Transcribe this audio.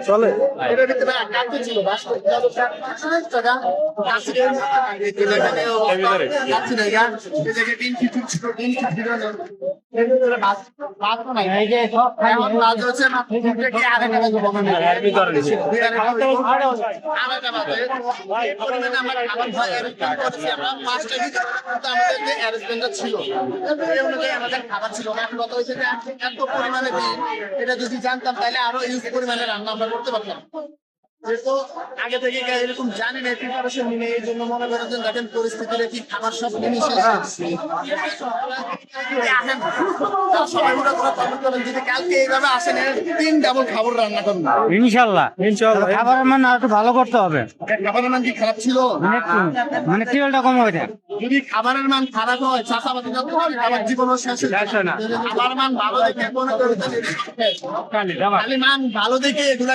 চলে এটার ভিতরে কাটতে ছিল টাকা ডিম কিছু ছিল ডিম ছিল না ভাত নাই এখন ভাত হচ্ছে মাত্র কি আড়াইটা বাজে আড়াইটা বাজে এই পরিমাণে আমরা খাবার খাই অ্যারেঞ্জমেন্ট করেছি আমরা 5টা ভিতরে আমাদের যে অ্যারেঞ্জমেন্টটা ছিল এই অনুযায়ী আমাদের খাবার ছিল না কথা হয়েছে যে এত পরিমাণে দিন এটা যদি জানতাম তাহলে আরো ইউজ পরিমাণে রান্না আমরা করতে পারতাম যেহেতু আগে থেকে এরকম জানি না প্রিপারেশন নিয়ে এই জন্য মনে করেন যে দেখেন পরিস্থিতির কি খাবার সব জিনিস যদি কালকে এইভাবে আসেন 3 ডাবল খাবার রান্না করুন ইনশাল্লাহ ইনশাআল্লাহ খাবারের মান আর একটু ভালো করতে হবে, খাবারের মান কি খারাপ ছিল মানে টেবিলটা কম হয়ে যায়। যদি খাবারের মান খারাপ হয় চাষাবাদি যত হয় খাবার জীবনও শেষ হয় না খাবার মান ভালো দেখে মনে করেন খালি মান ভালো দেখে এগুলা